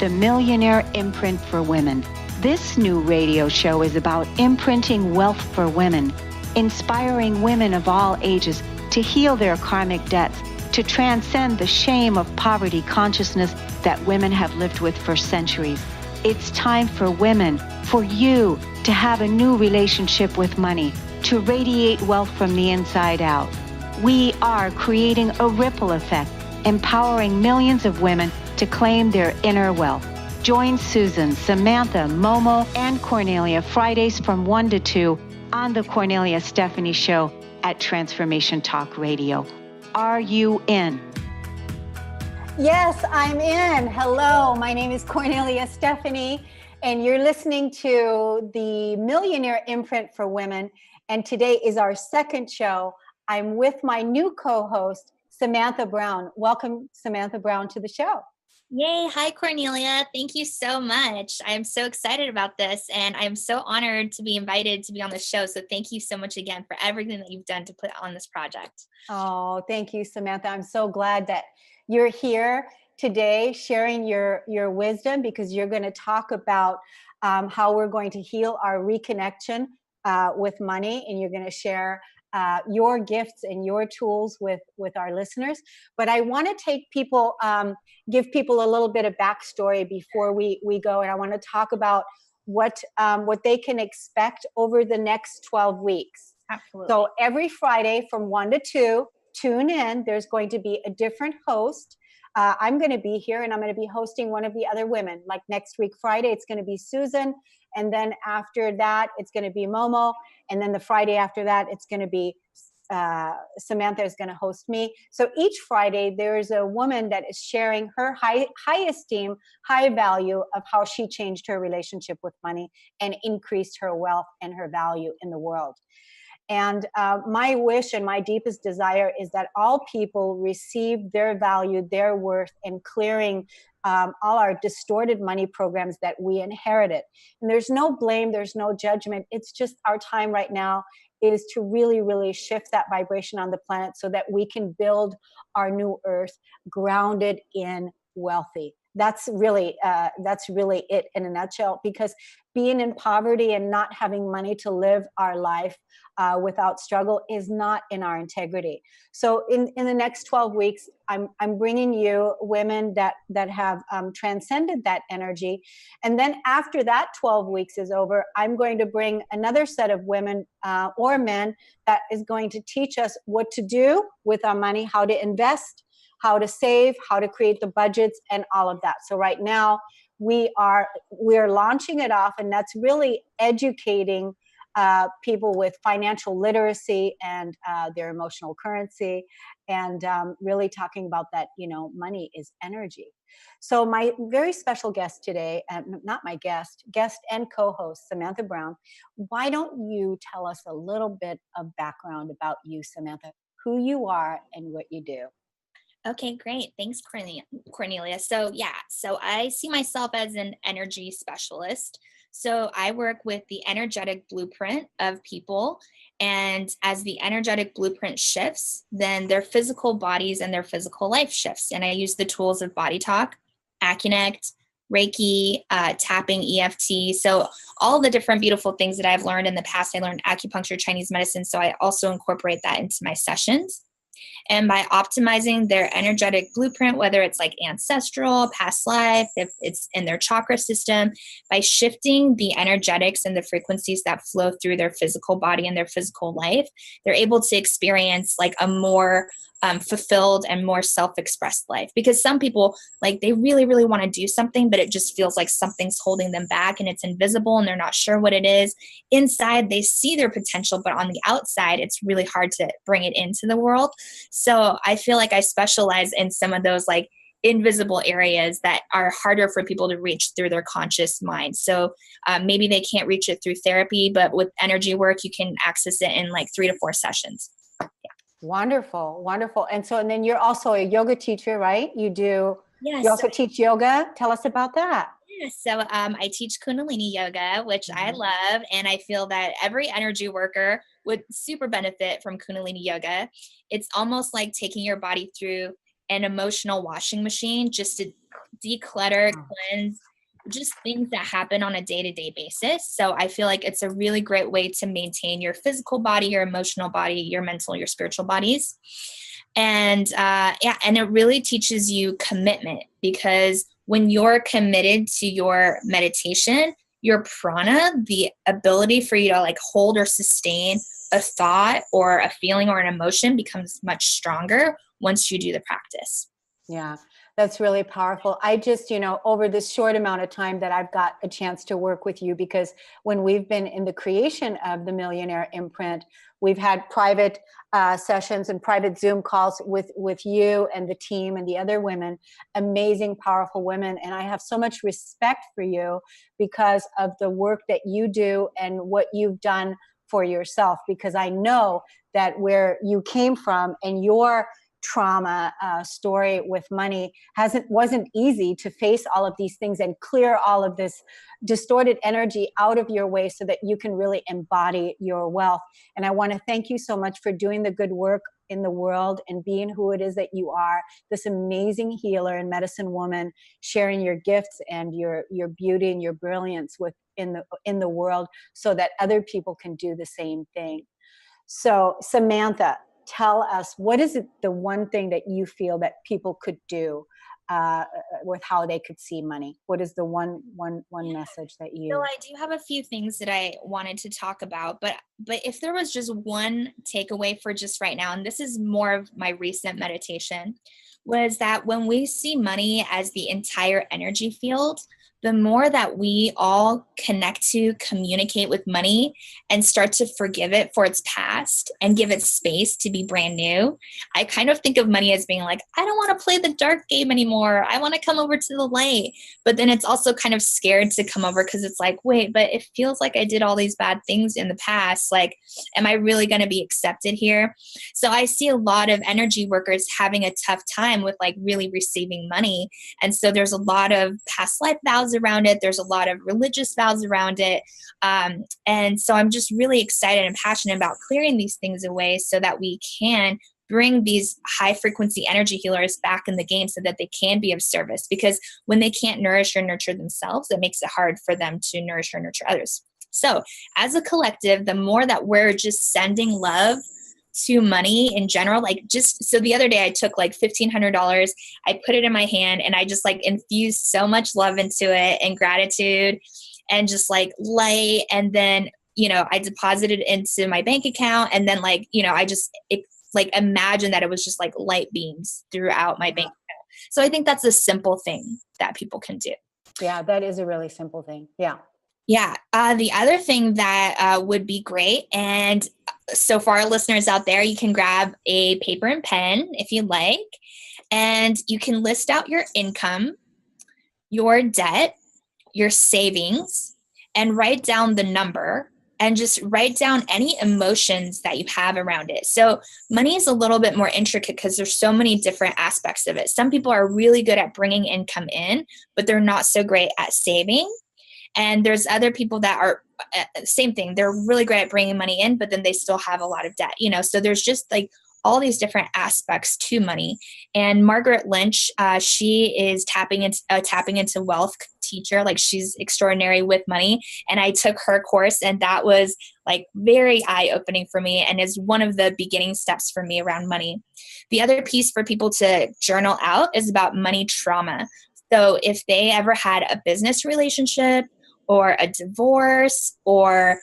the Millionaire Imprint for Women. This new radio show is about imprinting wealth for women, inspiring women of all ages to heal their karmic debts, to transcend the shame of poverty consciousness that women have lived with for centuries. It's time for women, for you, to have a new relationship with money, to radiate wealth from the inside out. We are creating a ripple effect, empowering millions of women to claim their inner wealth. Join Susan, Samantha, Momo, and Kornelia Fridays from 1 to 2 on the Kornelia Stephanie Show at Transformation Talk Radio. Are you in? Yes, I'm in. Hello, my name is Kornelia Stephanie, and you're listening to the Millionaire Imprint for Women. And today is our second show. I'm with my new co-host, Samantha Brown. Welcome, Samantha Brown, to the show. Yay. Hi, Kornelia. Thank you so much. I'm so excited about this, and I'm so honored to be invited to be on the show. So thank you so much again for everything that you've done to put on this project. Oh, thank you, Samantha. I'm so glad that you're here today sharing your wisdom, because you're going to talk about how we're going to heal our reconnection with money, and you're going to share your gifts and your tools with our listeners. But I want to take people, give people a little bit of backstory before we go. And I want to talk about what they can expect over the next 12 weeks. Absolutely. So every Friday from 1 to 2, tune in. There's going to be a different host. I'm going to be here, and I'm going to be hosting one of the other women. Like next week, Friday, it's going to be Susan. And then after that, it's going to be Momo. And then the Friday after that, it's going to be Samantha is going to host me. So each Friday, there is a woman that is sharing her high esteem, high value of how she changed her relationship with money and increased her wealth and her value in the world. And my wish and my deepest desire is that all people receive their value, their worth, and clearing all our distorted money programs that we inherited. And there's no blame, there's no judgment. It's just our time right now is to really, really shift that vibration on the planet so that we can build our new earth grounded in wealthy. That's really it in a nutshell, because being in poverty and not having money to live our life without struggle is not in our integrity. So in the next 12 weeks, I'm bringing you women that have transcended that energy. And then after that 12 weeks is over, I'm going to bring another set of women or men that is going to teach us what to do with our money, how to invest, how to save, how to create the budgets, and all of that. So right now we are launching it off, and that's really educating people with financial literacy and their emotional currency, and really talking about that, money is energy. So my very special guest today, not my guest and co-host, Samantha Brown, why don't you tell us a little bit of background about you, Samantha, who you are and what you do? Okay, great. Thanks, Kornelia. So I see myself as an energy specialist. So I work with the energetic blueprint of people. And as the energetic blueprint shifts, then their physical bodies and their physical life shifts. And I use the tools of body talk, Acuconnect, Reiki, tapping, EFT. So all the different beautiful things that I've learned in the past. I learned acupuncture, Chinese medicine. So I also incorporate that into my sessions. And by optimizing their energetic blueprint, whether it's like ancestral, past life, if it's in their chakra system, by shifting the energetics and the frequencies that flow through their physical body and their physical life, they're able to experience like a more fulfilled and more self-expressed life. Because some people, like, they really, really want to do something, but it just feels like something's holding them back and it's invisible and they're not sure what it is. Inside, they see their potential, but on the outside, it's really hard to bring it into the world. So I feel like I specialize in some of those like invisible areas that are harder for people to reach through their conscious mind. So maybe they can't reach it through therapy, but with energy work, you can access it in like 3 to 4 sessions. Yeah. Wonderful. And then you're also a yoga teacher, right? You also teach yoga. Tell us about that. Yeah, so I teach Kundalini yoga, which I love. And I feel that every energy worker would super benefit from Kundalini yoga. It's almost like taking your body through an emotional washing machine just to declutter, cleanse, just things that happen on a day-to-day basis. So I feel like it's a really great way to maintain your physical body, your emotional body, your mental, your spiritual bodies. And and it really teaches you commitment, because when you're committed to your meditation, your prana, the ability for you to like hold or sustain a thought or a feeling or an emotion, becomes much stronger once you do the practice. Yeah, that's really powerful. I just, over this short amount of time that I've got a chance to work with you, because when we've been in the creation of the Millionaire Imprint, we've had private sessions and private Zoom calls with you and the team and the other women, amazing, powerful women. And I have so much respect for you because of the work that you do and what you've done for yourself, because I know that where you came from and your trauma story with money wasn't easy to face all of these things and clear all of this distorted energy out of your way so that you can really embody your wealth. And I want to thank you so much for doing the good work in the world and being who it is that you are, this amazing healer and medicine woman, sharing your gifts and your beauty and your brilliance in the world so that other people can do the same thing. So Samantha, tell us, what is the one thing that you feel that people could do with how they could see money? What is the one message that you? So I do have a few things that I wanted to talk about, but if there was just one takeaway for just right now, and this is more of my recent meditation, was that when we see money as the entire energy field, the more that we all connect to communicate with money and start to forgive it for its past and give it space to be brand new. I kind of think of money as being like, I don't want to play the dark game anymore. I want to come over to the light. But then it's also kind of scared to come over because it's like, wait, but it feels like I did all these bad things in the past. Like, am I really going to be accepted here? So I see a lot of energy workers having a tough time with like really receiving money. And so there's a lot of past life vows around it. There's a lot of religious vows around it. And so I'm just really excited and passionate about clearing these things away so that we can bring these high frequency energy healers back in the game so that they can be of service. Because when they can't nourish or nurture themselves, it makes it hard for them to nourish or nurture others. So as a collective, the more that we're just sending love to money in general, so the other day I took like $1,500, I put it in my hand and I just like infused so much love into it and gratitude and just like light. And then, I deposited into my bank account and then imagine that it was just like light beams throughout my bank account. So I think that's a simple thing that people can do. Yeah, that is a really simple thing. Yeah. Yeah. The other thing that would be great, and so for our listeners out there, you can grab a paper and pen if you like, and you can list out your income, your debt, your savings, and write down the number and just write down any emotions that you have around it. So money is a little bit more intricate because there's so many different aspects of it. Some people are really good at bringing income in, but they're not so great at saving. And there's other people that are same thing. They're really great at bringing money in, but then they still have a lot of debt, so there's just like all these different aspects to money. And Margaret Lynch, she is tapping into wealth teacher. Like she's extraordinary with money. And I took her course and that was like very eye-opening for me and is one of the beginning steps for me around money. The other piece for people to journal out is about money trauma. So if they ever had a business relationship or a divorce or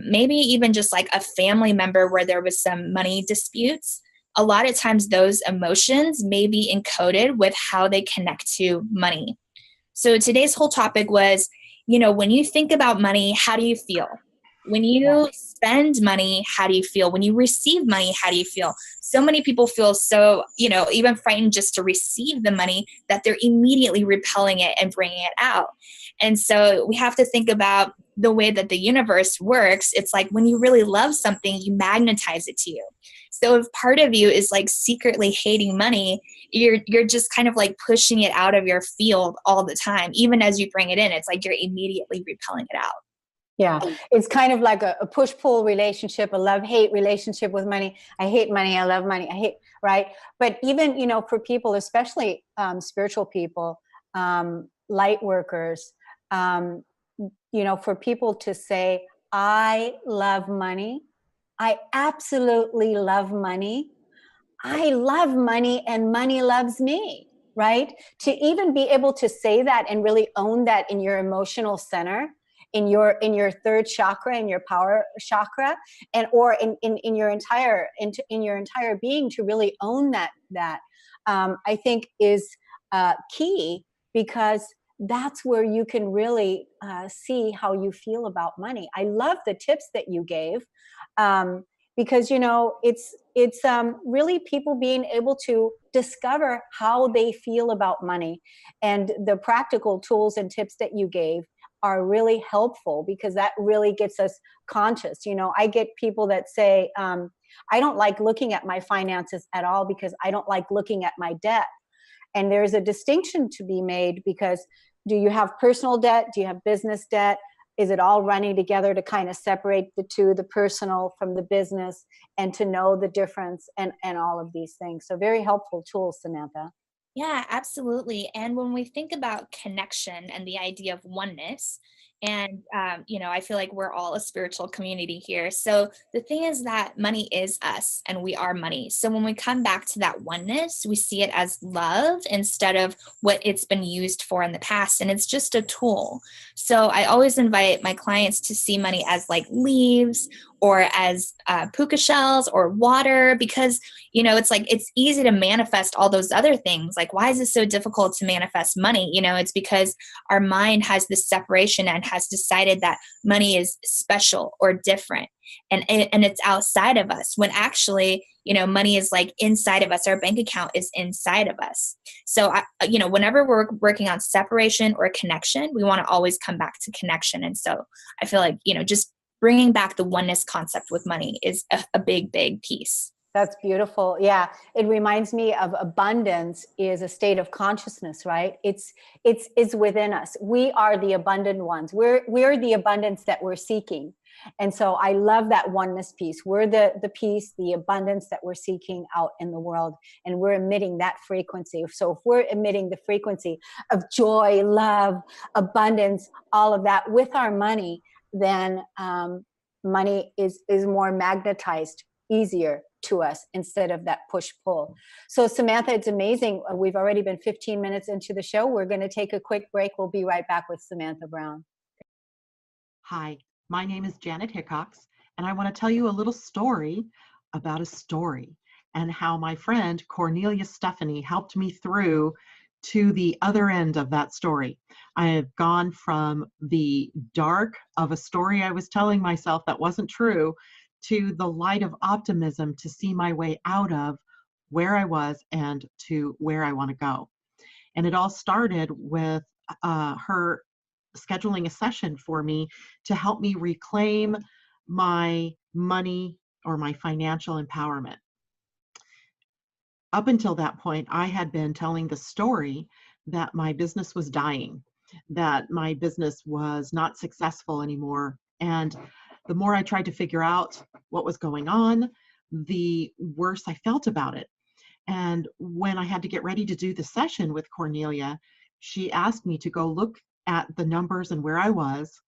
maybe even just like a family member where there was some money disputes, a lot of times those emotions may be encoded with how they connect to money. So today's whole topic was, when you think about money, how do you feel? When you spend money, how do you feel? When you receive money, how do you feel? So many people feel so, even frightened just to receive the money that they're immediately repelling it and bringing it out. And so we have to think about the way that the universe works. It's like when you really love something, you magnetize it to you. So if part of you is like secretly hating money, you're just kind of like pushing it out of your field all the time. Even as you bring it in, it's like you're immediately repelling it out. Yeah, it's kind of like a push-pull relationship, a love-hate relationship with money. I hate money. I love money. I hate, right? But even, for people, especially spiritual people, light workers, for people to say, I love money. I absolutely love money. I love money and money loves me, right? To even be able to say that and really own that in your emotional center, in your third chakra, in your power chakra, and or in your entire in your entire being, to really own that I think is key, because that's where you can really see how you feel about money. I love the tips that you gave. Because it's really people being able to discover how they feel about money, and the practical tools and tips that you gave are really helpful, because that really gets us conscious. I get people that say, I don't like looking at my finances at all because I don't like looking at my debt. And there's a distinction to be made, because do you have personal debt? Do you have business debt? Is it all running together, to kind of separate the two, the personal from the business, and to know the difference, and all of these things. So very helpful tools, Samantha. Yeah, absolutely. And when we think about connection and the idea of oneness, and I feel like we're all a spiritual community here. So the thing is that money is us and we are money. So when we come back to that oneness, we see it as love instead of what it's been used for in the past. And it's just a tool. So I always invite my clients to see money as like leaves, or as puka shells or water, because it's like, it's easy to manifest all those other things. Like, why is it so difficult to manifest money? It's because our mind has this separation and has decided that money is special or different, and it's outside of us, when actually, money is like inside of us. Our bank account is inside of us. So whenever we're working on separation or connection, we want to always come back to connection. And so I feel like, just bringing back the oneness concept with money is a big, big piece. That's beautiful. Yeah. It reminds me of abundance is a state of consciousness, right? It's within us. We are the abundant ones. We're the abundance that we're seeking. And so I love that oneness piece. We're the peace, the abundance that we're seeking out in the world. And we're emitting that frequency. So if we're emitting the frequency of joy, love, abundance, all of that with our money, then money is more magnetized, easier to us, instead of that push-pull. So Samantha, it's amazing. We've already been 15 minutes into the show. We're going to take a quick break. We'll be right back with Samantha Brown. Hi, my name is Janet Hickox, and I want to tell you a little story about a story, and how my friend Kornelia Stephanie helped me through to the other end of that story. I have gone from the dark of a story I was telling myself that wasn't true, to the light of optimism, to see my way out of where I was and to where I want to go. And it all started with her scheduling a session for me to help me reclaim my money, or my financial empowerment. Up until that point, I had been telling the story that my business was dying, that my business was not successful anymore. And the more I tried to figure out what was going on, the worse I felt about it. And when I had to get ready to do the session with Kornelia, she asked me to go look at the numbers and where I was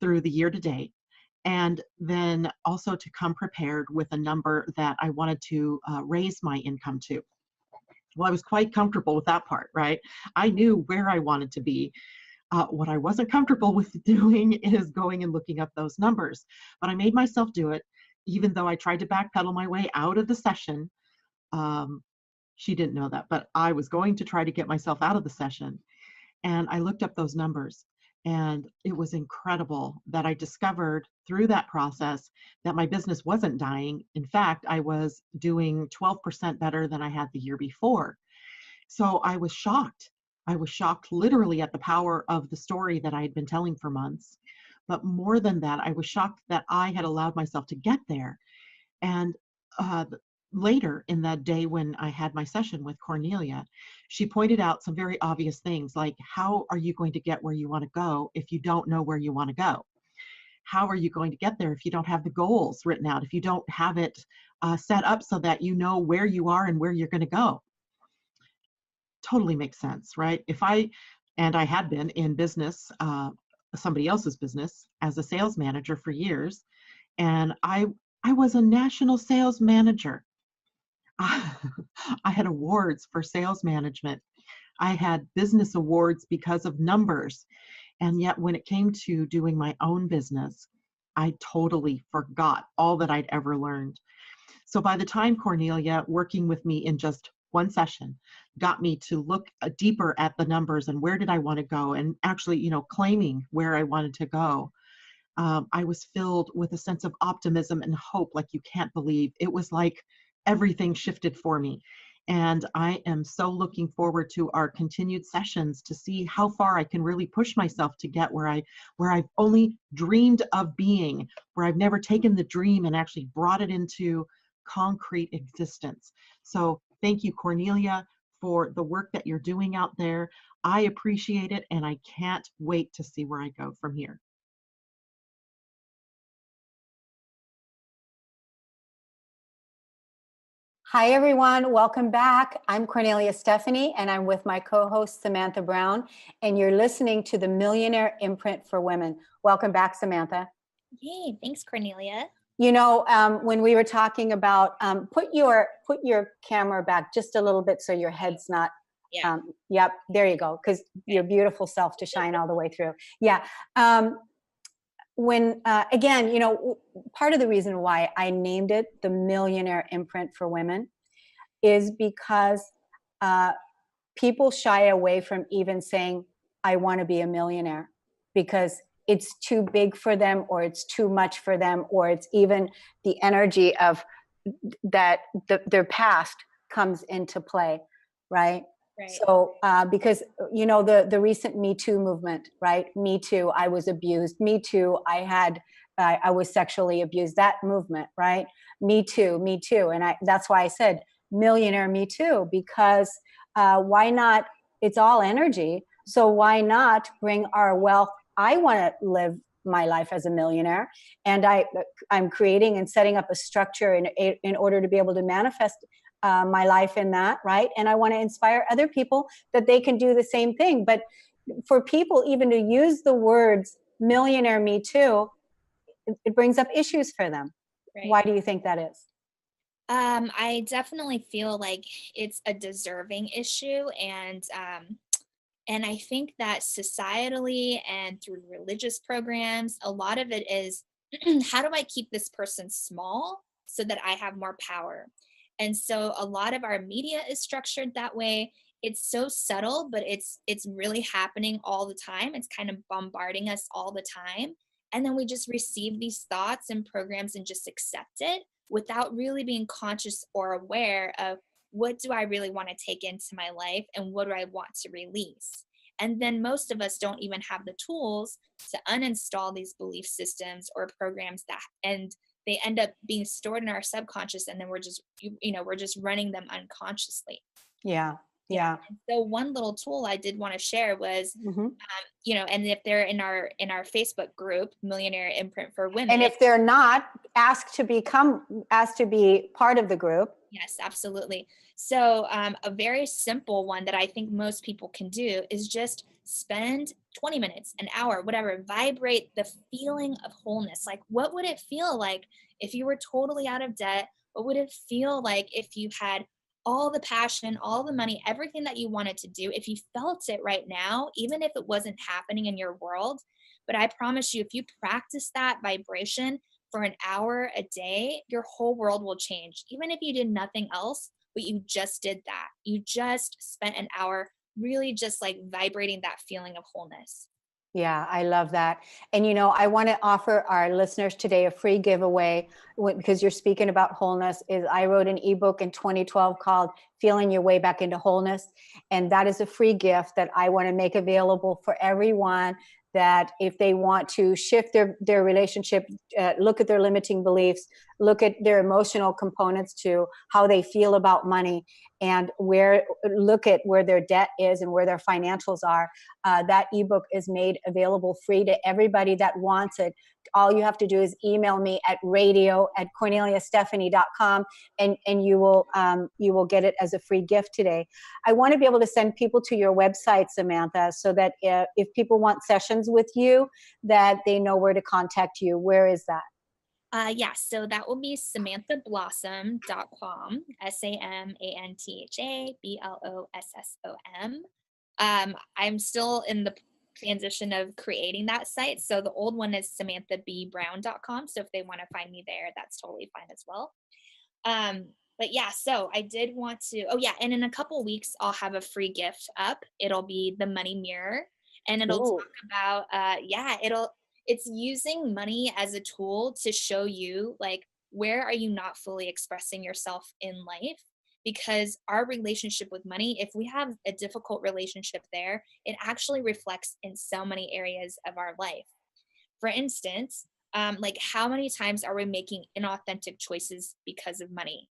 through the year to date, and then also to come prepared with a number that I wanted to raise my income to. Well, I was quite comfortable with that part, right? I knew where I wanted to be. What I wasn't comfortable with doing is going and looking up those numbers. But I made myself do it, even though I tried to backpedal my way out of the session. She didn't know that, but I was going to try to get myself out of the session. And I looked up those numbers, and it was incredible that I discovered through that process that my business wasn't dying. In fact, I was doing 12% better than I had the year before. So I was shocked. I was shocked literally at the power of the story that I had been telling for months. But more than that, I was shocked that I had allowed myself to get there. And later in that day, when I had my session with Kornelia, she pointed out some very obvious things, like, how are you going to get where you want to go if you don't know where you want to go? How are you going to get there if you don't have the goals written out, if you don't have it set up so that you know where you are and where you're going to go? totally makes sense, right? And I had been in business, somebody else's business as a sales manager for years. And I was a national sales manager. I had awards for sales management. I had business awards because of numbers. And yet when it came to doing my own business, I totally forgot all that I'd ever learned. So by the time Kornelia, working with me in just one session, got me to look deeper at the numbers and where did I want to go, and actually, claiming where I wanted to go, I was filled with a sense of optimism and hope like you can't believe. It was like everything shifted for me. And I am so looking forward to our continued sessions to see how far I can really push myself to get where I've only dreamed of being, where I've never taken the dream and actually brought it into concrete existence. So thank you, Kornelia, for the work that you're doing out there. I appreciate it, and I can't wait to see where I go from here. Hi, everyone. Welcome back. I'm Kornelia Stephanie, and I'm with my co-host, Samantha Brown, and you're listening to the Millionaire Imprint for Women. Welcome back, Samantha. Yay, thanks, Kornelia. When we were talking about, put your camera back just a little bit so your head's not, Yeah. Yep, there you go, because your beautiful self to shine all the way through. Yeah. Again, part of the reason why I named it the Millionaire Imprint for Women is because people shy away from even saying, I want to be a millionaire, because it's too big for them, or it's too much for them, or it's even the energy of that their past comes into play, right? Right. So, because, the recent Me Too movement, right? Me Too, I was abused. Me Too, I was sexually abused. That movement, right? Me Too, Me Too. And that's why I said Millionaire Me Too, because why not? It's all energy. So why not bring our wealth? I want to live my life as a millionaire, and I'm creating and setting up a structure in order to be able to manifest my life in that, right? And I want to inspire other people that they can do the same thing. But for people even to use the words Millionaire Me Too, it brings up issues for them. Right. Why do you think that is? I definitely feel like it's a deserving issue, and I think that societally and through religious programs, a lot of it is, how do I keep this person small so that I have more power? And so a lot of our media is structured that way. It's so subtle, but it's really happening all the time. It's kind of bombarding us all the time. And then we just receive these thoughts and programs and just accept it without really being conscious or aware of, what do I really want to take into my life and what do I want to release? And then most of us don't even have the tools to uninstall these belief systems or programs and they end up being stored in our subconscious, and then we're just running them unconsciously. Yeah. And so one little tool I did want to share was, and if they're in our Facebook group, Millionaire Imprint for Women. And if they're not, asked to be part of the group. Yes, absolutely. So a very simple one that I think most people can do is just spend 20 minutes, an hour, whatever, vibrate the feeling of wholeness. Like, what would it feel like if you were totally out of debt? What would it feel like if you had all the passion, all the money, everything that you wanted to do, if you felt it right now, even if it wasn't happening in your world? But I promise you, if you practice that vibration for an hour a day, your whole world will change. Even if you did nothing else, but you just did that. You just spent an hour really just like vibrating that feeling of wholeness. Yeah, I love that. And, I want to offer our listeners today a free giveaway, because you're speaking about wholeness. I wrote an ebook in 2012 called Feeling Your Way Back into Wholeness. And that is a free gift that I want to make available for everyone, that if they want to shift their relationship, look at their limiting beliefs, look at their emotional components to how they feel about money, and look at where their debt is and where their financials are. That ebook is made available free to everybody that wants it. all you have to do is email me at radio@korneliastephanie.com, and you will get it as a free gift today. I want to be able to send people to your website, Samantha, so that if people want sessions with you, that they know where to contact you. Where is that? Yeah, so that will be samanthablossom.com, SamanthaBlossom. I'm still in the transition of creating that site. So the old one is samanthbbrown.com. So if they want to find me there, that's totally fine as well. But yeah, so I did want to, oh yeah, and in a couple weeks, I'll have a free gift up. It'll be the money mirror, and it'll Ooh. talk about, it's using money as a tool to show you like, where are you not fully expressing yourself in life? Because our relationship with money, if we have a difficult relationship there, it actually reflects in so many areas of our life. For instance, like how many times are we making inauthentic choices because of money?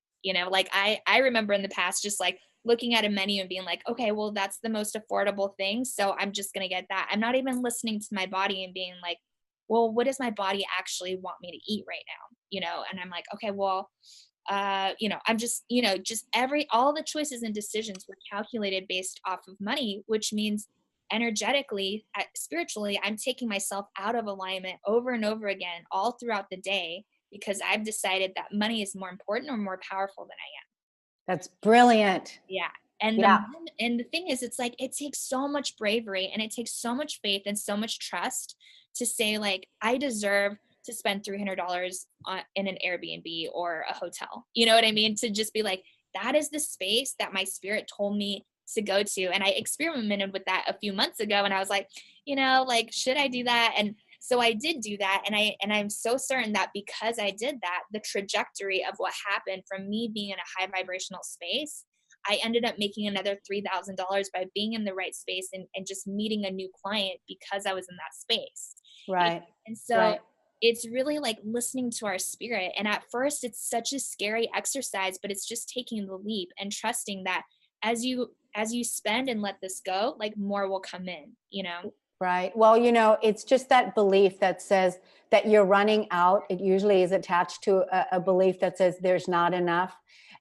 Like I remember in the past just like looking at a menu and being like, okay, well, that's the most affordable thing, so I'm just going to get that. I'm not even listening to my body and being like, well, what does my body actually want me to eat right now? And I'm like, okay, well, I'm just, just all the choices and decisions were calculated based off of money, which means energetically, spiritually, I'm taking myself out of alignment over and over again, all throughout the day, because I've decided that money is more important or more powerful than I am. That's brilliant. Yeah. And Yeah. the thing is, it's like, it takes so much bravery and it takes so much faith and so much trust to say like, I deserve to spend $300 in an Airbnb or a hotel. You know what I mean? To just be like, that is the space that my spirit told me to go to. And I experimented with that a few months ago, and I was like, like, should I do that? And so I did do that. And I'm so certain that because I did that, the trajectory of what happened from me being in a high vibrational space, I ended up making another $3,000 by being in the right space and just meeting a new client because I was in that space. Right. And so right. It's really like listening to our spirit. And at first it's such a scary exercise, but it's just taking the leap and trusting that as you spend and let this go, like more will come in. Right. Well, it's just that belief that says that you're running out. It usually is attached to a belief that says there's not enough,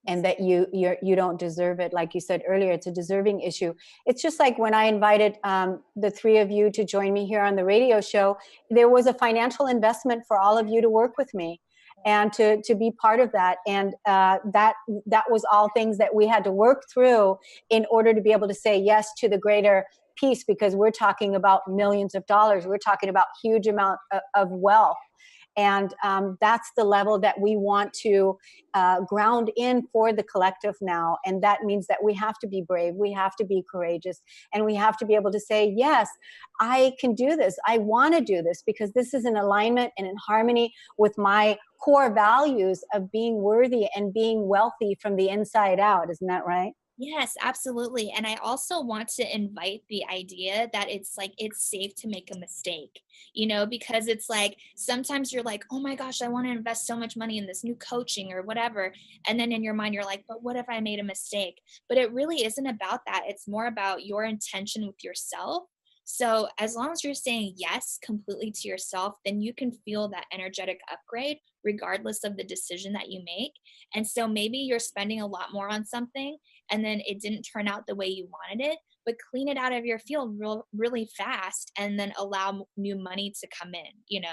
and that you don't deserve it. Like you said earlier, it's a deserving issue. It's just like when I invited the three of you to join me here on the radio show, there was a financial investment for all of you to work with me and to be part of that. And that was all things that we had to work through in order to be able to say yes to the greater piece, because we're talking about millions of dollars. We're talking about huge amount of wealth. And that's the level that we want to ground in for the collective now. And that means that we have to be brave, we have to be courageous, and we have to be able to say, yes, I can do this. I want to do this because this is in alignment and in harmony with my core values of being worthy and being wealthy from the inside out. Isn't that right? Yes, absolutely. And I also want to invite the idea that it's like, it's safe to make a mistake, because it's like, sometimes you're like, oh my gosh, I want to invest so much money in this new coaching or whatever. And then in your mind, you're like, but what if I made a mistake? But it really isn't about that. It's more about your intention with yourself. So as long as you're saying yes completely to yourself, then you can feel that energetic upgrade regardless of the decision that you make. And so maybe you're spending a lot more on something and then it didn't turn out the way you wanted it, but clean it out of your field really fast and then allow new money to come in. Yeah.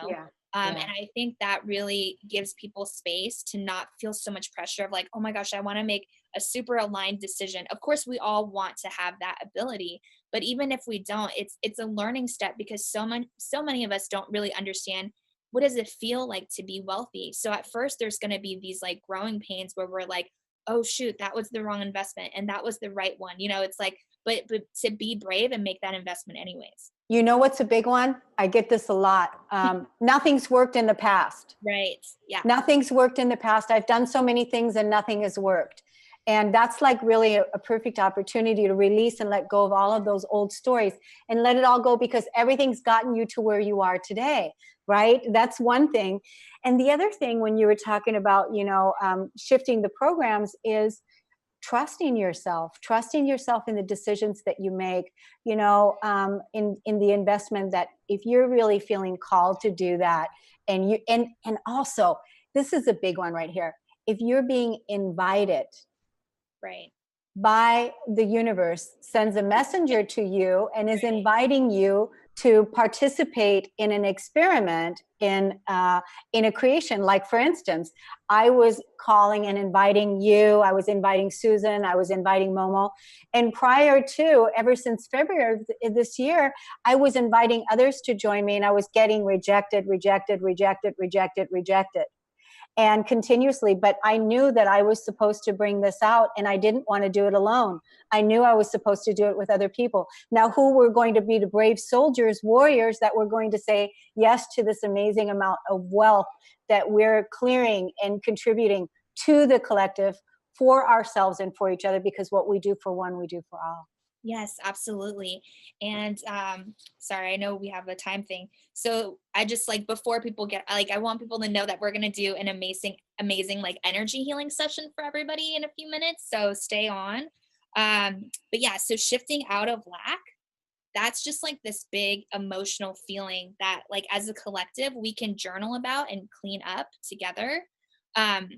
And I think that really gives people space to not feel so much pressure of like, oh my gosh, I want to make a super aligned decision. Of course, we all want to have that ability, but even if we don't, it's a learning step because so many of us don't really understand what does it feel like to be wealthy. So at first there's going to be these like growing pains where we're like, oh shoot, that was the wrong investment and that was the right one. It's like, but to be brave and make that investment anyways. You know what's a big one? I get this a lot. Nothing's worked in the past. Right. Yeah. Nothing's worked in the past. I've done so many things and nothing has worked. And that's like really a perfect opportunity to release and let go of all of those old stories and let it all go, because everything's gotten you to where you are today, right? That's one thing. And the other thing, when you were talking about, shifting the programs, is trusting yourself in the decisions that you make, in the investment, that if you're really feeling called to do that And and also, this is a big one right here. If you're being invited, Right. by the universe, sends a messenger to you and is inviting you to participate in an experiment, in a creation. Like, for instance, I was calling and inviting you, I was inviting Susan, I was inviting Momo, and prior to, ever since February of this year, I was inviting others to join me, and I was getting rejected, and continuously. But I knew that I was supposed to bring this out, and I didn't want to do it alone. I knew I was supposed to do it with other people. Now, who were going to be the brave soldiers, warriors that were going to say yes to this amazing amount of wealth that we're clearing and contributing to the collective, for ourselves and for each other, because what we do for one, we do for all. Yes, absolutely. And sorry, I know we have a time thing. So I just, like, before people get, like, I want people to know that we're going to do an amazing like energy healing session for everybody in a few minutes. So stay on. But yeah, so shifting out of lack, that's just like this big emotional feeling that, like, as a collective, we can journal about and clean up together. Um,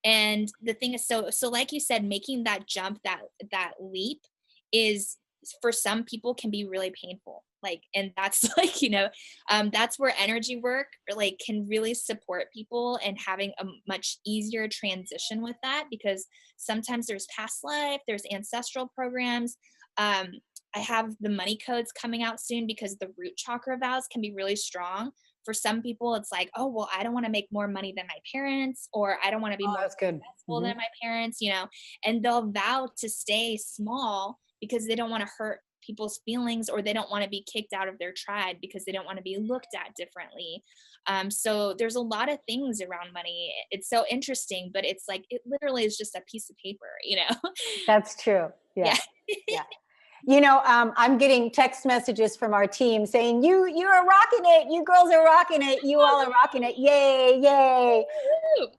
and the thing is, so like you said, making that jump, that leap is, for some people, can be really painful, like, and that's like, that's where energy work, like, can really support people and having a much easier transition with that, because sometimes there's past life, there's ancestral programs. I have the money codes coming out soon, because the root chakra vows can be really strong. For some people, it's like, oh, well, I don't want to make more money than my parents, or I don't want to be Oh, more that's good. successful than my parents, and they'll vow to stay small because they don't want to hurt people's feelings, or they don't want to be kicked out of their tribe because they don't want to be looked at differently. So there's a lot of things around money. It's so interesting, but it's like, it literally is just a piece of paper. That's true. Yeah. Yeah. Yeah. I'm getting text messages from our team saying, you are rocking it. You girls are rocking it. You all are rocking it. Yay, yay.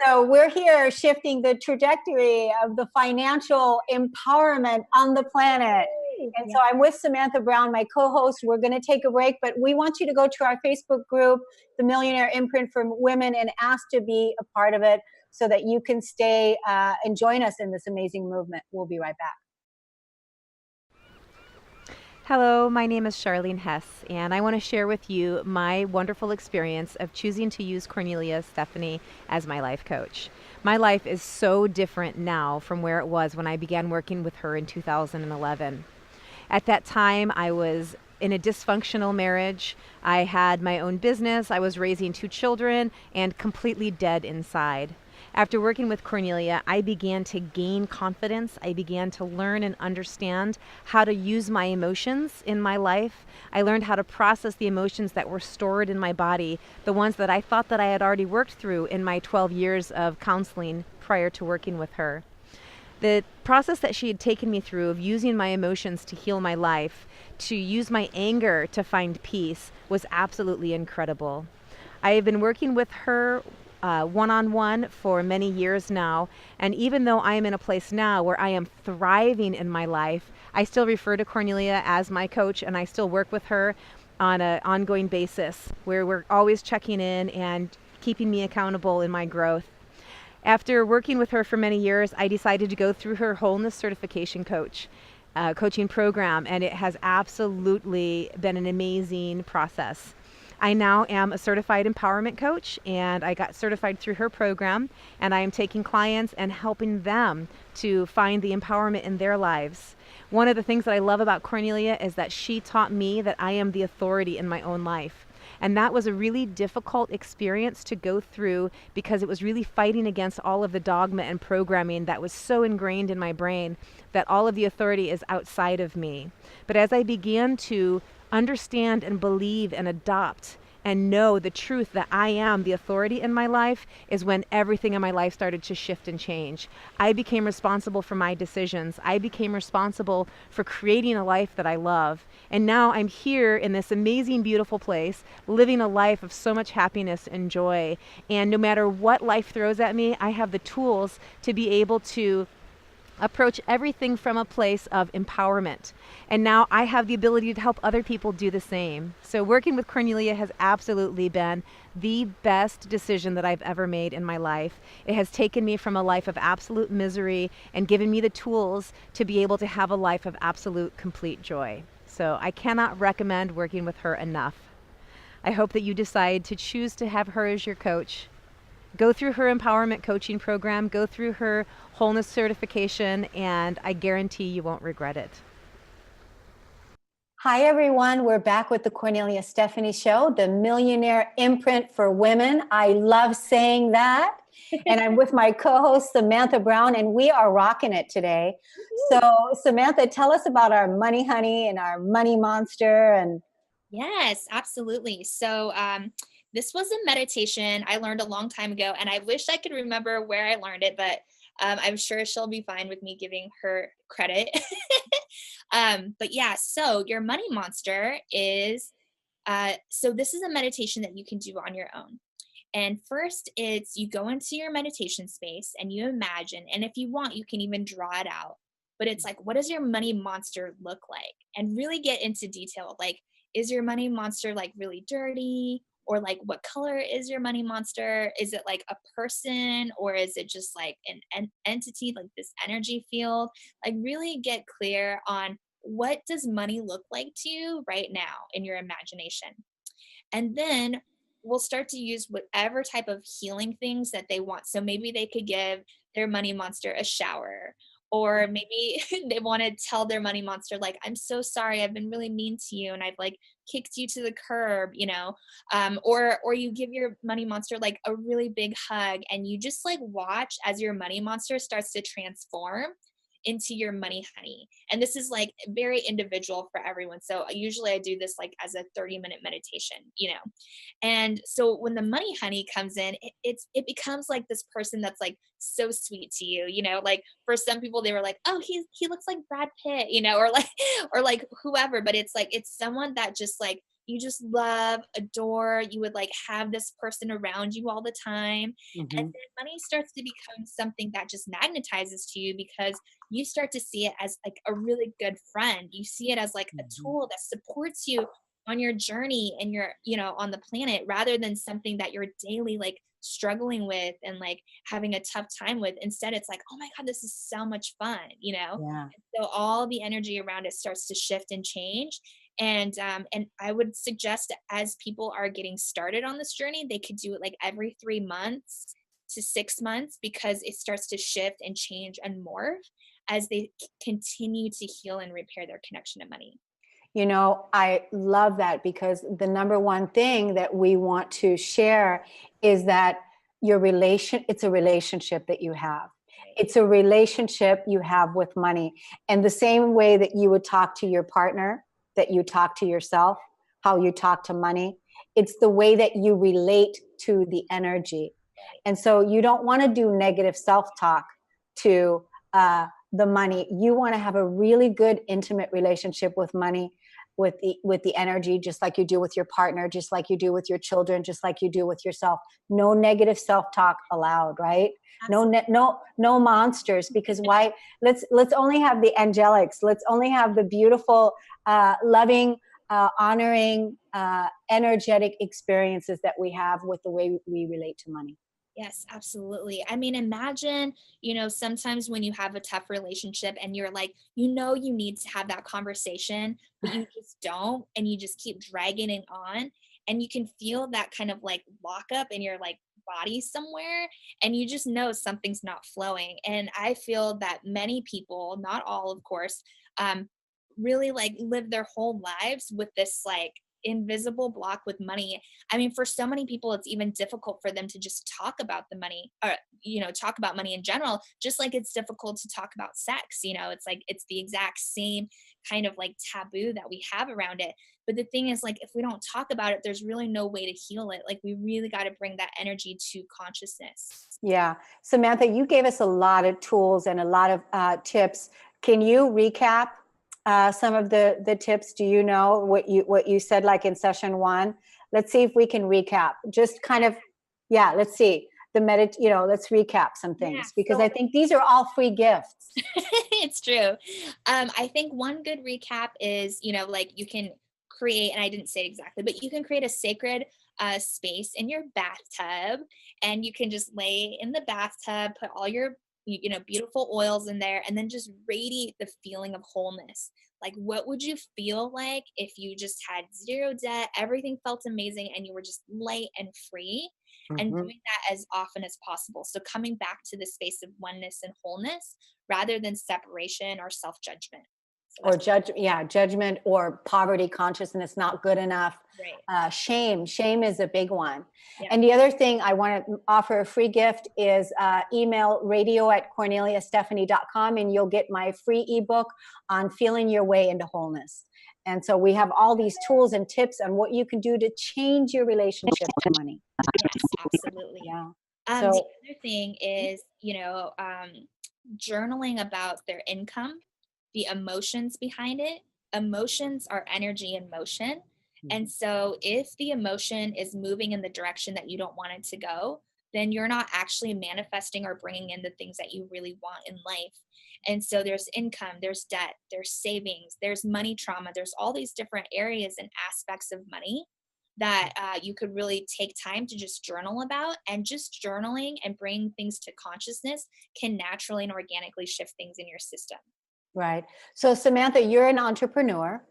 So we're here shifting the trajectory of the financial empowerment on the planet. And so I'm with Samantha Brown, my co-host. We're going to take a break, but we want you to go to our Facebook group, the Millionaire Imprint for Women, and ask to be a part of it so that you can stay and join us in this amazing movement. We'll be right back. Hello, my name is Charlene Hess, and I want to share with you my wonderful experience of choosing to use Kornelia Stephanie as my life coach. My life is so different now from where it was when I began working with her in 2011. At that time, I was in a dysfunctional marriage. I had my own business, I was raising 2 children, and completely dead inside. After working with Kornelia, I began to gain confidence. I began to learn and understand how to use my emotions in my life. I learned how to process the emotions that were stored in my body, the ones that I thought that I had already worked through in my 12 years of counseling prior to working with her. The process that she had taken me through of using my emotions to heal my life, to use my anger to find peace, was absolutely incredible. I have been working with her one-on-one for many years now, and even though I am in a place now where I am thriving in my life, I still refer to Kornelia as my coach, and I still work with her on an ongoing basis where we're always checking in and keeping me accountable in my growth. After working with her for many years, I decided to go through her wholeness certification coaching program, and it has absolutely been an amazing process. I now am a certified empowerment coach, and I got certified through her program, and I am taking clients and helping them to find the empowerment in their lives. One of the things that I love about Kornelia is that she taught me that I am the authority in my own life. And that was a really difficult experience to go through, because it was really fighting against all of the dogma and programming that was so ingrained in my brain that all of the authority is outside of me. But as I began to understand and believe and adopt and know the truth that I am the authority in my life, is when everything in my life started to shift and change. I became responsible for my decisions. I became responsible for creating a life that I love. And now I'm here in this amazing, beautiful place, living a life of so much happiness and joy. And no matter what life throws at me, I have the tools to be able to approach everything from a place of empowerment. And now I have the ability to help other people do the same. So working with Kornelia has absolutely been the best decision that I've ever made in my life. It has taken me from a life of absolute misery and given me the tools to be able to have a life of absolute complete joy. So I cannot recommend working with her enough. I hope that you decide to choose to have her as your coach. Go through her empowerment coaching program, go through her wholeness certification, and I guarantee you won't regret it. Hi, everyone. We're back with the Kornelia Stephanie Show, the Millionaire Imprint for Women. I love saying that. And I'm with my co-host, Samantha Brown, and we are rocking it today. So, Samantha, tell us about our money honey and our money monster. And Yes, absolutely. So this was a meditation I learned a long time ago, and I wish I could remember where I learned it, but I'm sure she'll be fine with me giving her credit. But yeah, so your money monster is, so this is a meditation that you can do on your own. And first, it's you go into your meditation space and you imagine, and if you want, you can even draw it out. But it's like, what does your money monster look like? And really get into detail. Like, is your money monster like really dirty? Or like, what color is your money monster? Is it like a person, or is it just like an entity, like this energy field? Like, really get clear on what does money look like to you right now in your imagination. And then we'll start to use whatever type of healing things that they want. So maybe they could give their money monster a shower, or maybe they want to tell their money monster, like, I'm so sorry, I've been really mean to you and I've like kicked you to the curb, or you give your money monster like a really big hug, and you just like watch as your money monster starts to transform into your money honey. And this is like very individual for everyone. So usually I do this like as a 30-minute meditation. And so when the money honey comes in, it becomes like this person that's like so sweet to you. Like for some people they were like, oh, he looks like Brad Pitt, or like or like whoever, but it's like it's someone that just like you just love, adore. You would like have this person around you all the time. And then money starts to become something that just magnetizes to you, because you start to see it as like a really good friend. You see it as like a tool that supports you on your journey and your, on the planet, rather than something that you're daily like struggling with and like having a tough time with. Instead, it's like, oh my God, this is so much fun. yeah. So all the energy around it starts to shift and change. And I would suggest that as people are getting started on this journey, they could do it like every 3 months to 6 months, because it starts to shift and change and morph as they continue to heal and repair their connection to money. I love that, because the number one thing that we want to share is that it's a relationship that you have. It's a relationship you have with money. And the same way that you would talk to your partner, that you talk to yourself, how you talk to money, it's the way that you relate to the energy. And so you don't want to do negative self-talk to the money. You want to have a really good, intimate relationship with money, with the energy, just like you do with your partner, just like you do with your children, just like you do with yourself. No negative self-talk allowed, right? No monsters, because why? Let's only have the angelics. Let's only have the beautiful, loving, honoring, energetic experiences that we have with the way we relate to money. Yes, absolutely. I mean, imagine, sometimes when you have a tough relationship and you're like, you need to have that conversation, but you just don't, and you just keep dragging it on, and you can feel that kind of like lockup in your like body somewhere, and you just know something's not flowing. And I feel that many people, not all, of course, really like live their whole lives with this like invisible block with money. I mean, for so many people, it's even difficult for them to just talk about the money, or, talk about money in general, just like it's difficult to talk about sex. It's like, it's the exact same kind of like taboo that we have around it. But the thing is, like, if we don't talk about it, there's really no way to heal it. Like, we really got to bring that energy to consciousness. Yeah. Samantha, you gave us a lot of tools and a lot of tips. Can you recap some of the tips? Do you know what you said, like in session 1? Let's see if we can recap. Just kind of, yeah, let's see. let's recap some things, because so I think these are all free gifts. it's true. I think one good recap is, like you can create, and I didn't say it exactly, but you can create a sacred space in your bathtub, and you can just lay in the bathtub, put all your beautiful oils in there, and then just radiate the feeling of wholeness. Like, what would you feel like if you just had zero debt, everything felt amazing, and you were just light and free? And doing that as often as possible. So coming back to the space of oneness and wholeness rather than separation or self-judgment. So Or judgment or poverty consciousness, not good enough. right. Shame is a big one. Yeah. And the other thing I want to offer a free gift is email radio@korneliastephanie.com, and you'll get my free ebook on feeling your way into wholeness. And so we have all these tools and tips on what you can do to change your relationship to money. Yes, absolutely. Yeah. The other thing is, journaling about their income, the emotions behind it. Emotions are energy in motion. And so if the emotion is moving in the direction that you don't want it to go, then you're not actually manifesting or bringing in the things that you really want in life. And so there's income, there's debt, there's savings, there's money trauma, there's all these different areas and aspects of money that you could really take time to just journal about. And just journaling and bringing things to consciousness can naturally and organically shift things in your system. Right. So Samantha, you're an entrepreneur.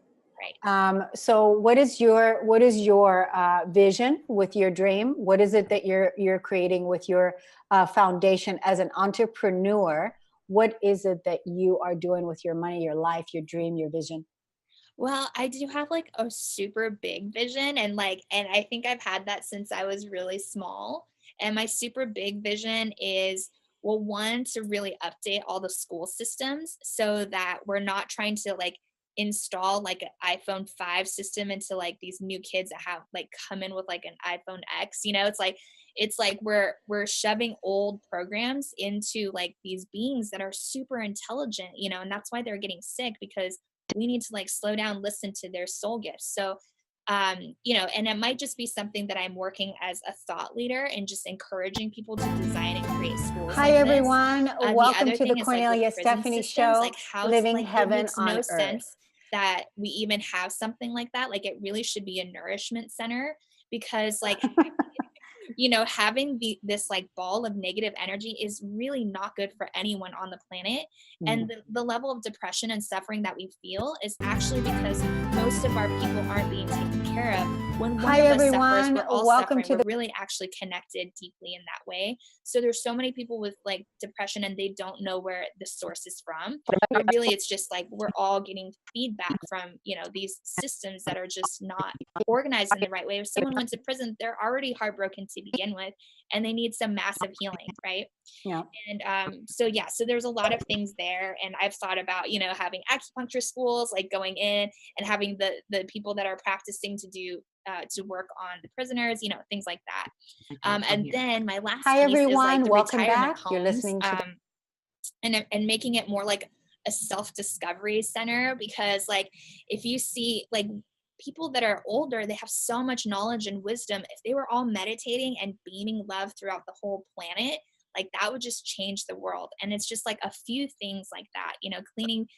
Right. So what is your vision with your dream? What is it that you're creating with your foundation as an entrepreneur? What is it that you are doing with your money, your life, your dream, your vision? Well, I do have like a super big vision, and I think I've had that since I was really small. And my super big vision is, well, one, to really update all the school systems so that we're not trying to install like an iPhone 5 system into like these new kids that have come in with like an iPhone X. It's like we're shoving old programs into like these beings that are super intelligent, and that's why they're getting sick, because we need to slow down, listen to their soul gifts. So, and it might just be something that I'm working as a thought leader and just encouraging people to design and create schools. Hi, everyone. Welcome to the Kornelia prison Stephanie systems, Show, Living it Heaven makes on no Earth. sense that we even have something like that. It really should be a nourishment center, because having this ball of negative energy is really not good for anyone on the planet. And the level of depression and suffering that we feel is actually because most of our people aren't being taken care of. When one of us suffers, we're all Welcome suffering. to We're really actually connected deeply in that way. So there's so many people with depression, and they don't know where the source is from. But really, it's just we're all getting feedback from these systems that are just not organized in the right way. If someone went to prison, they're already heartbroken to begin with, and they need some massive healing, right? Yeah. And so there's a lot of things there. And I've thought about having acupuncture schools, going in and having the people that are practicing to do to work on the prisoners, things like that. And then my last Hi, piece everyone. is the Welcome retirement back. homes, You're listening to and making it more like a self-discovery center, because if you see people that are older, they have so much knowledge and wisdom. If they were all meditating and beaming love throughout the whole planet, that would just change the world. And it's just a few things like that, cleaning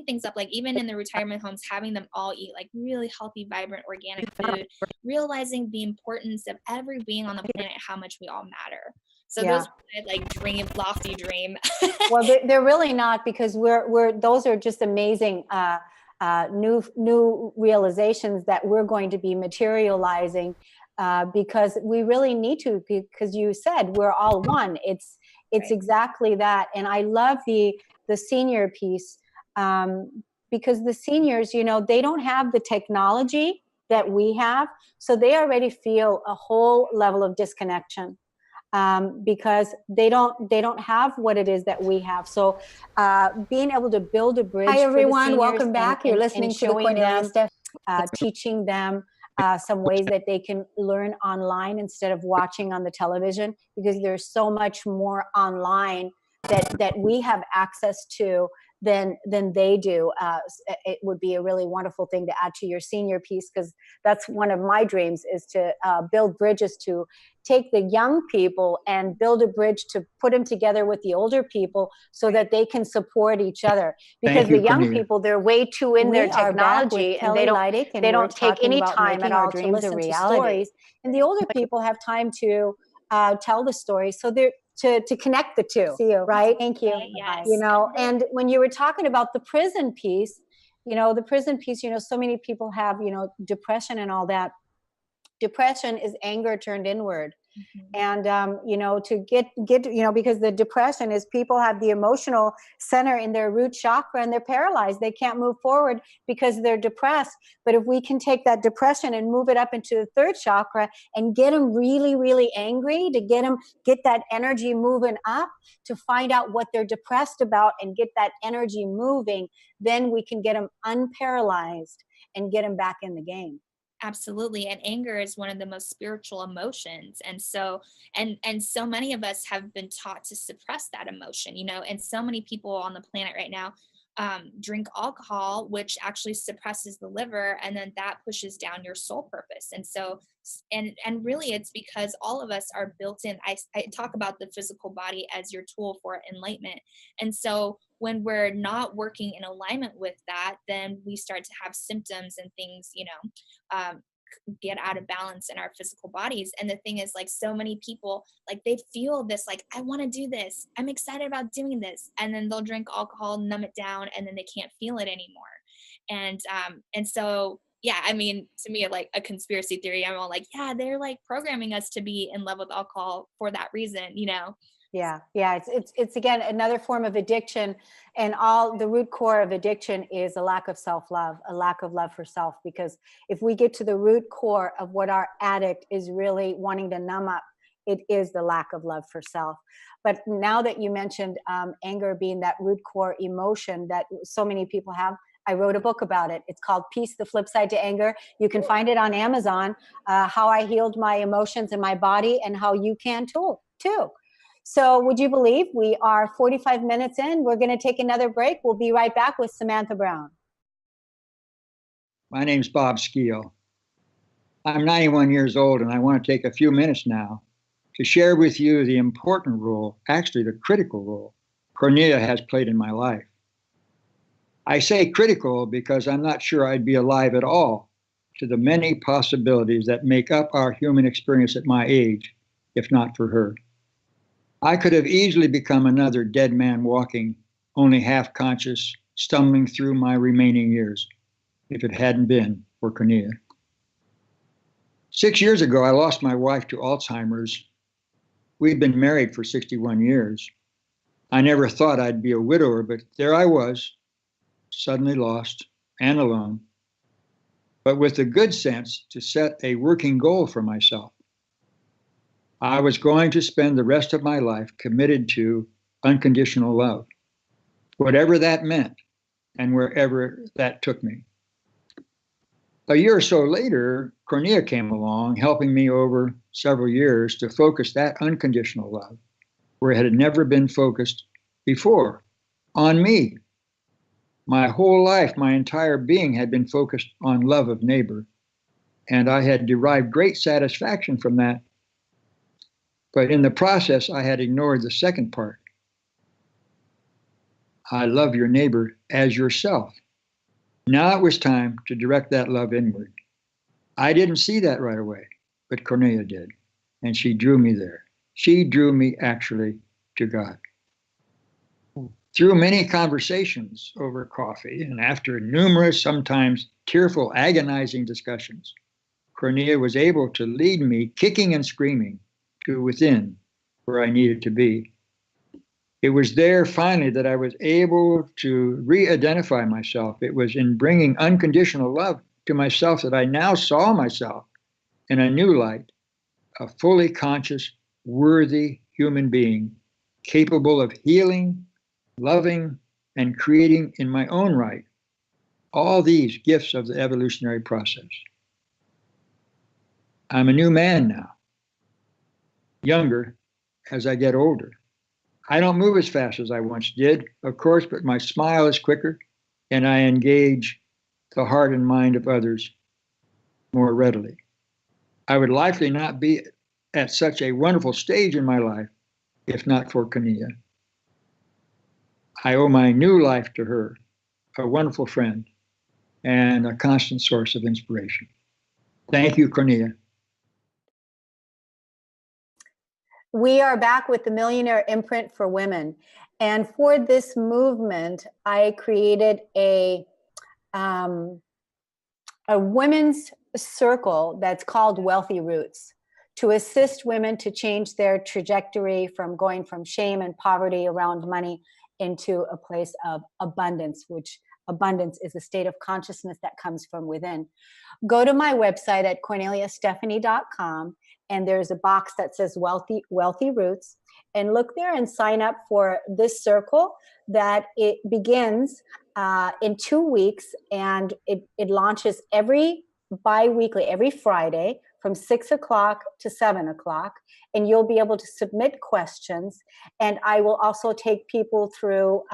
things up, even in the retirement homes, having them all eat really healthy, vibrant, organic food, realizing the importance of every being on the planet, how much we all matter. So those are lofty dream. Well, they're really not, because those are just amazing new realizations that we're going to be materializing, because we really need to, because you said we're all one. It's right. Exactly that. And I love the senior piece, because the seniors, they don't have the technology that we have, so they already feel a whole level of disconnection. Because they don't have what it is that we have. So being able to build a bridge. Hi, everyone. Welcome back. You're listening to the Kornelia Steph. Teaching them some ways that they can learn online instead of watching on the television, because there's so much more online that we have access to than they do. It would be a really wonderful thing to add to your senior piece, because that's one of my dreams, is to build bridges, to take the young people and build a bridge to put them together with the older people so that they can support each other. Because the young people, they're way too in their technology, and they don't take any time at all to listen to stories. And the older people have time to tell the stories. So they're to connect the two, right? Thank you. Yes. You know, and when you were talking about the prison piece, so many people have, depression and all that. Depression is anger turned inward. And, to get, because the depression is, people have the emotional center in their root chakra and they're paralyzed. They can't move forward because they're depressed. But if we can take that depression and move it up into the third chakra and get them really, really angry, to get that energy moving up, to find out what they're depressed about and get that energy moving, then we can get them unparalyzed and get them back in the game. Absolutely. And anger is one of the most spiritual emotions. And so, and so many of us have been taught to suppress that emotion, and so many people on the planet right now drink alcohol, which actually suppresses the liver, and then that pushes down your soul purpose. And so, and really it's because all of us are built in. I talk about the physical body as your tool for enlightenment. And so when we're not working in alignment with that, then we start to have symptoms and things, get out of balance in our physical bodies. And the thing is, like, so many people, like, they feel this, like, I want to do this, I'm excited about doing this, and then they'll drink alcohol, numb it down, and then they can't feel it anymore. And so, yeah, I mean, to me, like a conspiracy theory, I'm all like, yeah, they're like programming us to be in love with alcohol for that reason. Yeah. It's again another form of addiction, and all the root core of addiction is a lack of self-love, a lack of love for self. Because if we get to the root core of what our addict is really wanting to numb up, it is the lack of love for self. But now that you mentioned anger being that root core emotion that so many people have, I wrote a book about it. It's called Peace, the Flip Side to Anger. You can find it on Amazon, how I healed my emotions in my body, and how you can too. So would you believe we are 45 minutes in? We're going to take another break. We'll be right back with Samantha Brown. My name's Bob Skeel. I'm 91 years old, and I want to take a few minutes now to share with you the important role, actually the critical role, Kornelia has played in my life. I say critical because I'm not sure I'd be alive at all to the many possibilities that make up our human experience at my age, if not for her. I could have easily become another dead man walking, only half conscious, stumbling through my remaining years, if it hadn't been for Kornelia. 6 years ago, I lost my wife to Alzheimer's. We'd been married for 61 years. I never thought I'd be a widower, but there I was, suddenly lost and alone, but with the good sense to set a working goal for myself. I was going to spend the rest of my life committed to unconditional love, whatever that meant and wherever that took me. A year or so later, Kornelia came along, helping me over several years to focus that unconditional love where it had never been focused before, on me. My whole life, my entire being had been focused on love of neighbor, and I had derived great satisfaction from that. But in the process, I had ignored the second part. I love your neighbor as yourself. Now it was time to direct that love inward. I didn't see that right away, but Kornelia did, and she drew me there. She drew me actually to God. Through many conversations over coffee and after numerous, sometimes tearful, agonizing discussions, Kornelia was able to lead me, kicking and screaming, to within where I needed to be. It was there finally that I was able to re-identify myself. It was in bringing unconditional love to myself that I now saw myself in a new light, a fully conscious, worthy human being, capable of healing, loving, and creating in my own right all these gifts of the evolutionary process. I'm a new man now, younger as I get older, I don't move as fast as I once did, of course, but my smile is quicker and I engage the heart and mind of others more readily. I would likely not be at such a wonderful stage in my life if not for Kornelia. I owe my new life to her, a wonderful friend and a constant source of inspiration. Thank you, Kornelia. We are back with the Millionaire Imprint for Women. And for this movement, I created a women's circle that's called Wealthy Roots to assist women to change their trajectory from going from shame and poverty around money into a place of abundance, which abundance is a state of consciousness that comes from within. Go to my website at korneliastephanie.com, and there's a box that says Wealthy Roots, and look there and sign up for this circle that it begins in 2 weeks, and it launches every bi-weekly, every Friday from 6 o'clock to 7 o'clock, and you'll be able to submit questions. And I will also take people through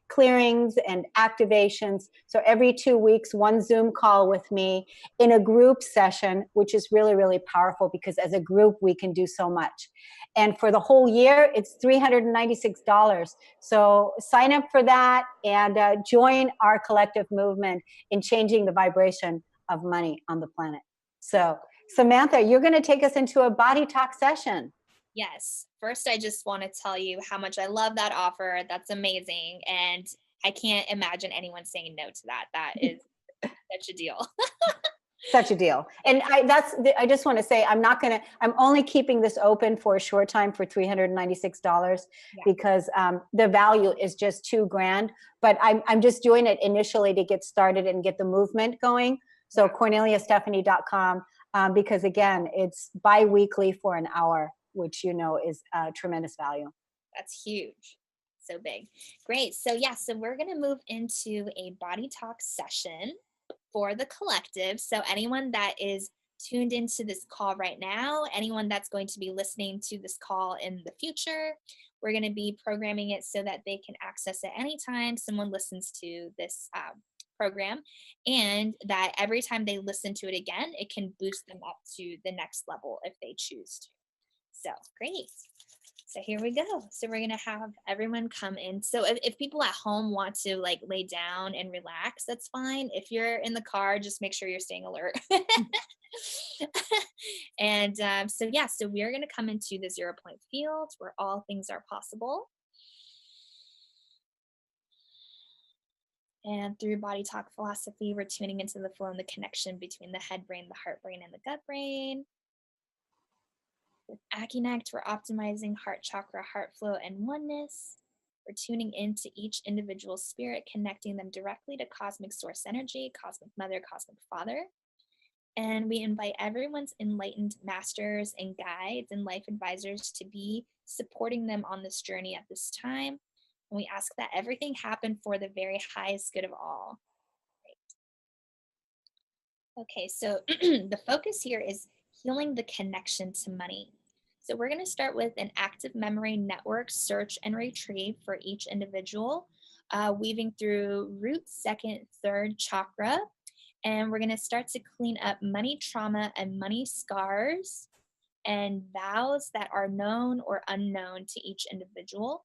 clearings and activations. So every 2 weeks, one Zoom call with me in a group session, which is really, really powerful because as a group, we can do so much. And for the whole year, it's $396. So sign up for that and join our collective movement in changing the vibration of money on the planet. So Samantha, you're going to take us into a body talk session. Yes. First, I just want to tell you how much I love that offer. That's amazing. And I can't imagine anyone saying no to that. That is such a deal. Such a deal. And I just want to say, I'm only keeping this open for a short time for $396 because the value is just $2,000, but I'm just doing it initially to get started and get the movement going. So korneliastephanie.com, because again, it's bi-weekly for an hour, which is tremendous value. That's huge. So big. Great. So so we're going to move into a body talk session for the collective. So anyone that is tuned into this call right now, anyone that's going to be listening to this call in the future, we're going to be programming it so that they can access it anytime someone listens to this program, and that every time they listen to it again, it can boost them up to the next level if they choose to. So great. So here we go. So we're going to have everyone come in. So if people at home want to lay down and relax, that's fine. If you're in the car, just make sure you're staying alert. And so we are going to come into the 0-point field where all things are possible. And through body talk philosophy, we're tuning into the flow and the connection between the head brain, the heart brain, and the gut brain. With AccuNect, we're optimizing heart chakra, heart flow, and oneness. We're tuning into each individual spirit, connecting them directly to cosmic source energy, cosmic mother, cosmic father. And we invite everyone's enlightened masters and guides and life advisors to be supporting them on this journey at this time. And we ask that everything happen for the very highest good of all. Right. Okay, so the focus here is healing the connection to money. So we're going to start with an active memory network search and retrieve for each individual, weaving through root, second, third chakra. And we're going to start to clean up money trauma and money scars and vows that are known or unknown to each individual.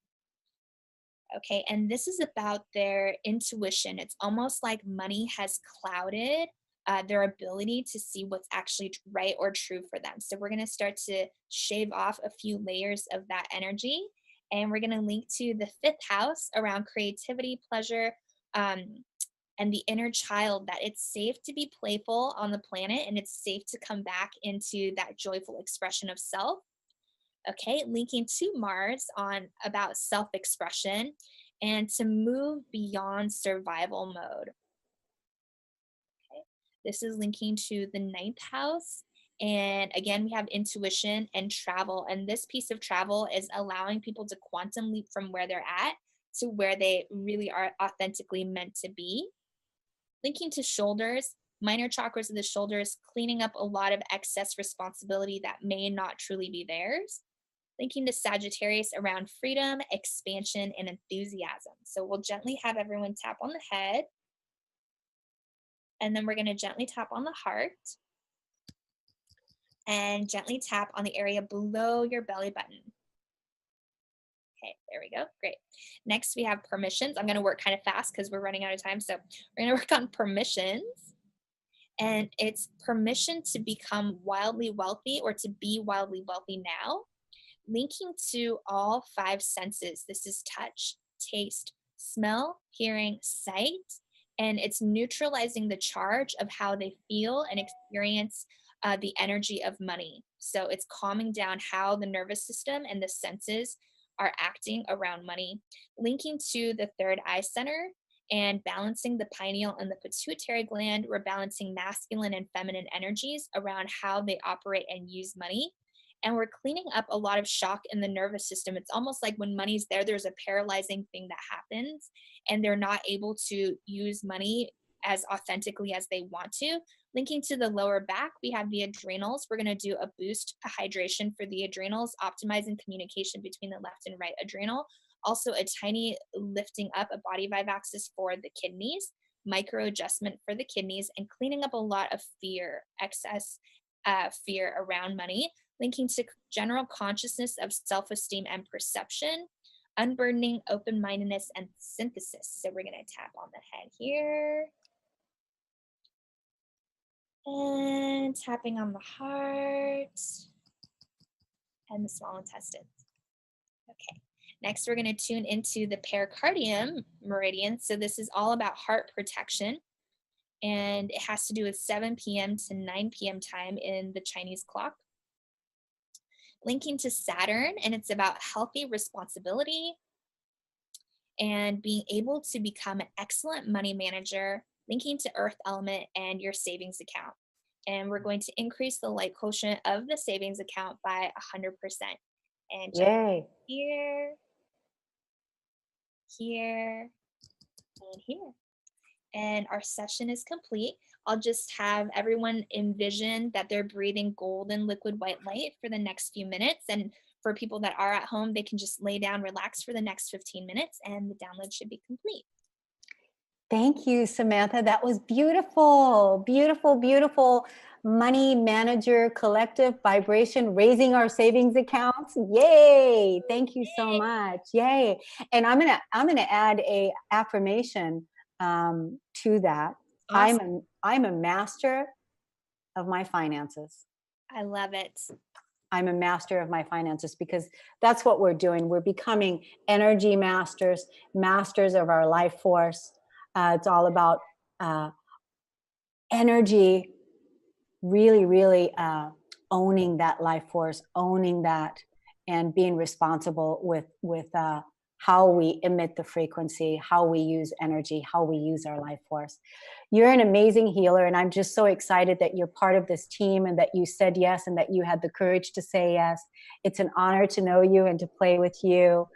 Okay, and this is about their intuition. It's almost like money has clouded their ability to see what's actually right or true for them. So we're going to start to shave off a few layers of that energy, and we're going to link to the 5th house around creativity, pleasure, and the inner child, that it's safe to be playful on the planet and it's safe to come back into that joyful expression of self. Okay, linking to Mars on about self-expression and to move beyond survival mode. Okay, this is linking to the 9th house. And again, we have intuition and travel. And this piece of travel is allowing people to quantum leap from where they're at to where they really are authentically meant to be. Linking to shoulders, minor chakras of the shoulders, cleaning up a lot of excess responsibility that may not truly be theirs. linking to Sagittarius around freedom, expansion, and enthusiasm. So we'll gently have everyone tap on the head. And then we're going to gently tap on the heart. And gently tap on the area below your belly button. Okay, there we go. Great. Next, we have permissions. I'm going to work kind of fast because we're running out of time. So we're going to work on permissions. And it's permission to become wildly wealthy or to be wildly wealthy now, linking to all 5 senses. This is touch, taste, smell, hearing, sight, and it's neutralizing the charge of how they feel and experience the energy of money. So it's calming down how the nervous system and the senses are acting around money, linking to the third eye center and balancing the pineal and the pituitary gland. We're balancing masculine and feminine energies around how they operate and use money. And we're cleaning up a lot of shock in the nervous system. It's almost like when money's there, there's a paralyzing thing that happens and they're not able to use money as authentically as they want to. Linking to the lower back, we have the adrenals. We're going to do a boost, a hydration for the adrenals, optimizing communication between the left and right adrenal. Also a tiny lifting up, a body vibe axis for the kidneys, micro adjustment for the kidneys, and cleaning up a lot of fear, excess fear around money, linking to general consciousness of self-esteem and perception, unburdening, open-mindedness, and synthesis. So we're going to tap on the head here. And tapping on the heart and the small intestines. Okay. Next, we're going to tune into the pericardium meridian. So this is all about heart protection. And it has to do with 7 p.m. to 9 p.m. time in the Chinese clock. Linking to Saturn, and it's about healthy responsibility and being able to become an excellent money manager, linking to Earth element and your savings account. And we're going to increase the light quotient of the savings account by 100%. And Yay. Here, here, and here. And our session is complete. I'll just have everyone envision that they're breathing golden liquid white light for the next few minutes. And for people that are at home, they can just lay down, relax for the next 15 minutes, and the download should be complete. Thank you, Samantha. That was beautiful, beautiful, beautiful. Money manager collective vibration, raising our savings accounts. Yay. Thank you so much. Yay. And I'm gonna add a affirmation to that. Awesome. I'm a master of my finances. I love it. I'm a master of my finances, because that's what we're doing. We're becoming energy masters, masters of our life force. It's all about energy, really, really owning that life force, owning that, and being responsible with how we emit the frequency, how we use energy, how we use our life force. You're an amazing healer, and I'm just so excited that you're part of this team and that you said yes and that you had the courage to say yes. It's an honor to know you and to play with you,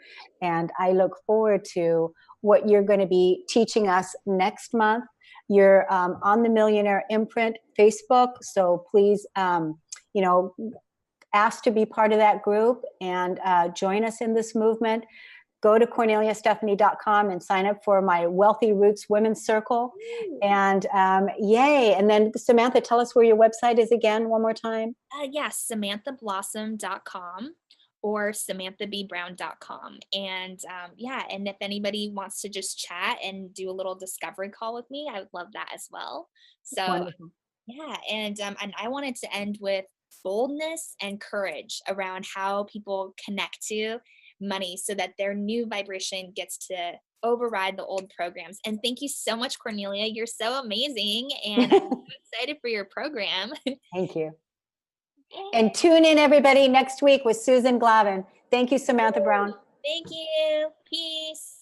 and I look forward to what you're going to be teaching us next month. You're on the Millionaire Imprint Facebook, so please, ask to be part of that group and join us in this movement. Go to KorneliaStephanie.com and sign up for my Wealthy Roots Women's Circle. And yay. And then Samantha, tell us where your website is again, one more time. Yes, SamanthaBlossom.com or SamanthaBBrown.com. And and if anybody wants to just chat and do a little discovery call with me, I would love that as well. So Wonderful. yeah, and I wanted to end with boldness and courage around how people connect to money so that their new vibration gets to override the old programs. And thank you so much, Kornelia. You're so amazing. And I'm so excited for your program. Thank you. And tune in, everybody, next week with Susan Glavin. Thank you, Samantha Brown. Thank you. Peace.